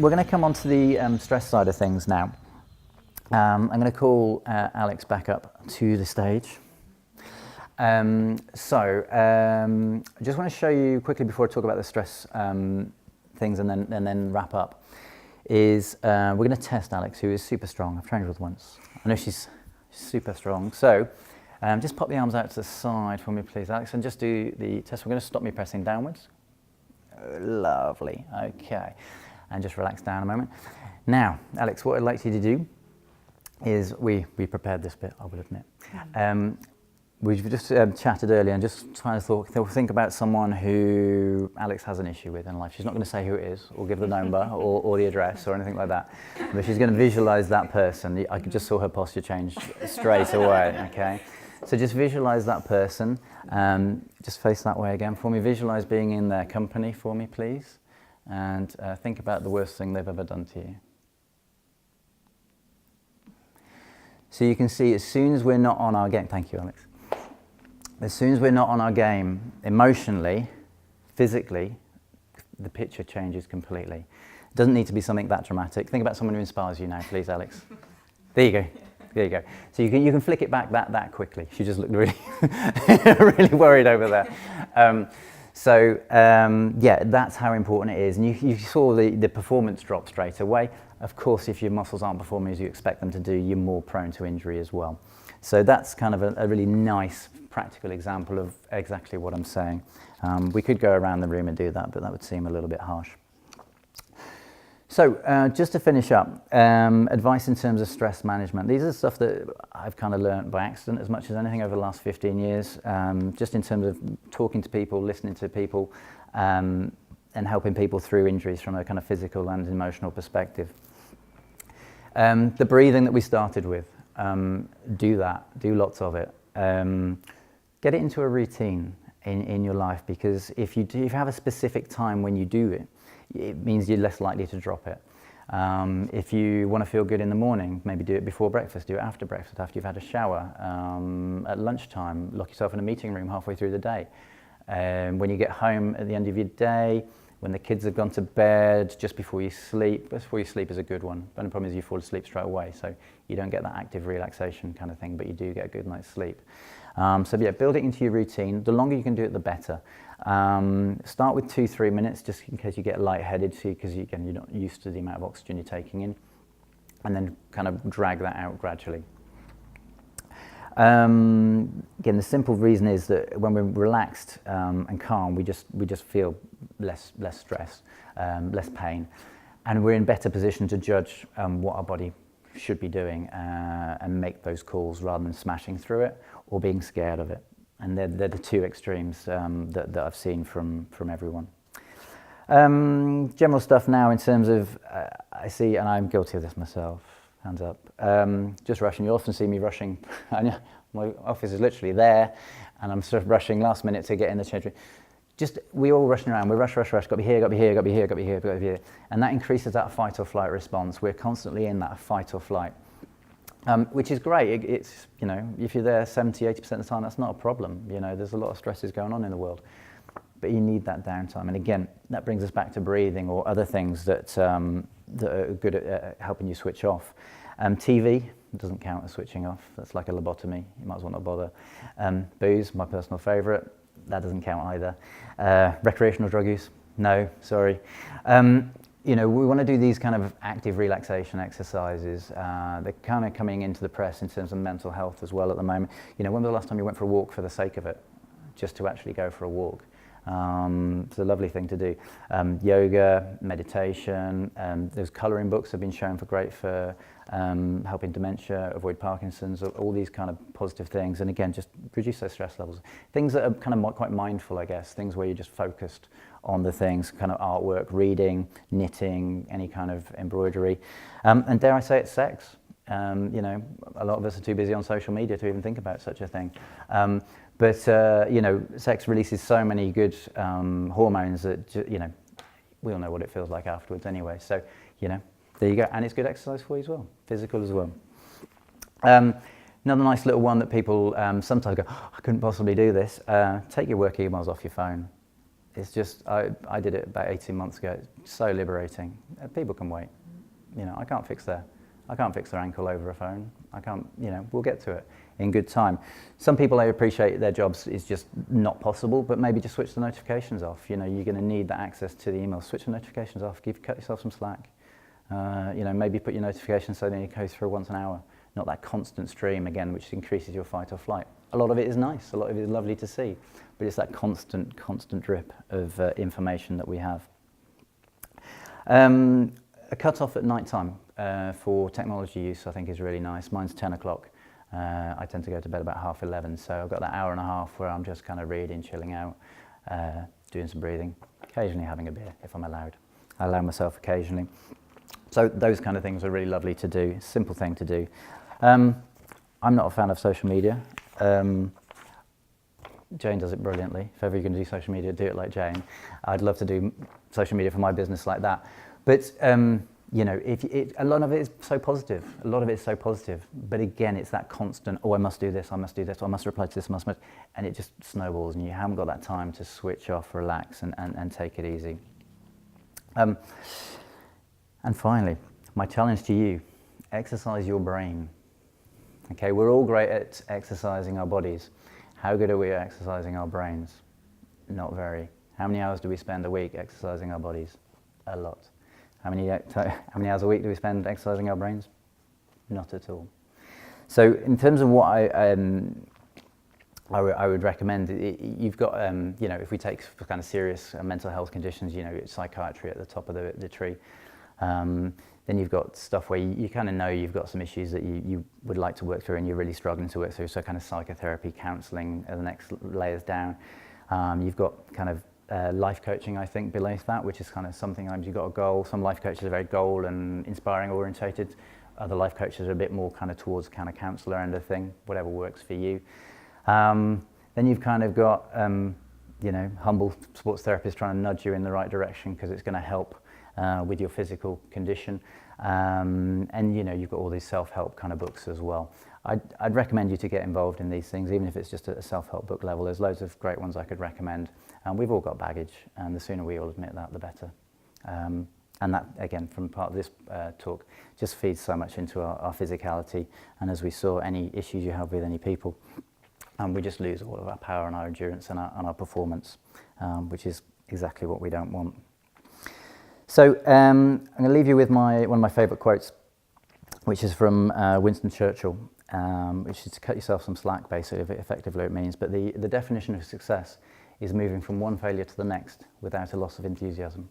we're going to come on to the stress side of things now. I'm going to call Alex back up to the stage. I just want to show you quickly before I talk about the stress things and then wrap up. We're going to test Alex, who is super strong. I've trained her with once. I know she's super strong. So just pop the arms out to the side for me, please, Alex, and just do the test. We're going to stop me pressing downwards. Lovely. Okay. And just relax down a moment. Now, Alex, what I'd like you to do is we prepared this bit, I will admit. We've just chatted earlier and just trying to think about someone who Alex has an issue with in life. She's not going to say who it is or give the number or the address or anything like that, but she's going to visualize that person. I just saw her posture change straight away, okay? So just visualize that person. Just face that way again for me. Visualize being in their company for me, please. And think about the worst thing they've ever done to you. So you can see as soon as we're not on our game, thank you, Alex. As soon as we're not on our game, emotionally, physically, the picture changes completely. It doesn't need to be something that dramatic. Think about someone who inspires you now, please, Alex. There you go. There you go. So you can flick it back that quickly. She just looked really, really worried over there. Yeah, that's how important it is. And you saw the performance drop straight away. Of course, if your muscles aren't performing as you expect them to do, you're more prone to injury as well. So that's kind of a really nice, practical example of exactly what I'm saying. We could go around the room and do that, but that would seem a little bit harsh. So just to finish up, advice in terms of stress management. These are stuff that I've kind of learned by accident as much as anything over the last 15 years, just in terms of talking to people, listening to people, and helping people through injuries from a kind of physical and emotional perspective. The breathing that we started with, do that, do lots of it. Get it into a routine in your life, because if you have a specific time when you do it, it means you're less likely to drop it. If you want to feel good in the morning, maybe do it before breakfast, do it after breakfast, after you've had a shower, at lunchtime, lock yourself in a meeting room halfway through the day. When you get home at the end of your day, when the kids have gone to bed, just before you sleep. Before you sleep is a good one, but the problem is you fall asleep straight away, so you don't get that active relaxation kind of thing, but you do get a good night's sleep. So yeah, build it into your routine. The longer you can do it, the better. Start with 2-3 minutes, just in case you get lightheaded, because again, you're not used to the amount of oxygen you're taking in, and then kind of drag that out gradually. Again, the simple reason is that when we're relaxed and calm, we just feel less stress, less pain, and we're in better position to judge what our body should be doing and make those calls rather than smashing through it or being scared of it. And they're the two extremes that I've seen from everyone. General stuff now in terms of, I see, and I'm guilty of this myself, hands up, just rushing. You often see me rushing. My office is literally there, and I'm sort of rushing last minute to get in the change room. We're all rushing around. We rush, got to be here, got to be here, got to be here, got to be here, got to be here. And that increases that fight or flight response. We're constantly in that fight or flight. Which is great. It's, if you're there 70, 80% of the time, that's not a problem. There's a lot of stresses going on in the world, but you need that downtime. And again, that brings us back to breathing or other things that are good at helping you switch off. TV doesn't count as switching off. That's like a lobotomy. You might as well not bother. Booze, my personal favourite. That doesn't count either. Recreational drug use? No, sorry. We want to do these kind of active relaxation exercises. They're kind of coming into the press in terms of mental health as well at the moment. When was the last time you went for a walk for the sake of it? Just to actually go for a walk. It's a lovely thing to do. Yoga, meditation, those colouring books have been shown great for helping dementia, avoid Parkinson's, all these kind of positive things. And again, just reduce those stress levels. Things that are kind of quite mindful, I guess. Things where you're just focused on the things, kind of artwork, reading, knitting, any kind of embroidery. And dare I say it, sex. A lot of us are too busy on social media to even think about such a thing. But sex releases so many good hormones that, we all know what it feels like afterwards anyway. So, there you go. And it's good exercise for you as well, physical as well. Another nice little one that people sometimes go, I couldn't possibly do this. Take your work emails off your phone. It's just, I did it about 18 months ago. It's so liberating. People can wait. You know, I can't fix their ankle over a phone. I can't, you know, we'll get to it in good time. Some people, I appreciate their jobs is just not possible, but maybe just switch the notifications off. You know, you're going to need that access to the email. Switch the notifications off. Cut yourself some slack. You know, maybe put your notifications so that you go through once an hour. Not that constant stream again, which increases your fight or flight. A lot of it is nice. A lot of it is lovely to see, but it's that constant drip of information that we have. A cut-off at night time for technology use, I think, is really nice. Mine's 10 o'clock. I tend to go to bed about 11:30, so I've got that hour and a half where I'm just kind of reading, chilling out, doing some breathing, occasionally having a beer if I'm allowed. I allow myself occasionally. So those kind of things are really lovely to do, simple thing to do. I'm not a fan of social media. Jane does it brilliantly. If ever you're going to do social media, do it like Jane. I'd love to do social media for my business like that. But you know, a lot of it is so positive. A lot of it is so positive. But again, it's that constant, oh, I must do this, I must do this, I must reply to this, and it just snowballs, and you haven't got that time to switch off, relax, and take it easy. And finally, my challenge to you, exercise your brain. Okay, we're all great at exercising our bodies. How good are we at exercising our brains? Not very. How many hours do we spend a week exercising our bodies? A lot. How many hours a week do we spend exercising our brains? Not at all. So in terms of what I would recommend, you've got, you know, if we take kind of serious mental health conditions, you know, psychiatry at the top of the tree. Then you've got stuff where you kind of know you've got some issues that you would like to work through and you're really struggling to work through, so kind of psychotherapy, counselling are the next layers down. You've got kind of life coaching, I think, beneath that, which is kind of sometimes you've got a goal. Some life coaches are very goal and inspiring orientated. Other life coaches are a bit more kind of towards kind of counsellor end of thing, whatever works for you. Then you've kind of got, you know, humble sports therapists trying to nudge you in the right direction because it's going to help with your physical condition. And, you know, you've got all these self-help kind of books as well. I'd recommend you to get involved in these things, even if it's just at a self-help book level. There's loads of great ones I could recommend. We've all got baggage, and the sooner we all admit that, the better. And that, again, from part of this talk, just feeds so much into our physicality. And as we saw, any issues you have with any people, we just lose all of our power and our endurance and our performance, which is exactly what we don't want. So I'm going to leave you with one of my favourite quotes, which is from Winston Churchill, which is to cut yourself some slack, basically, effectively it means. But the definition of success is moving from one failure to the next without a loss of enthusiasm.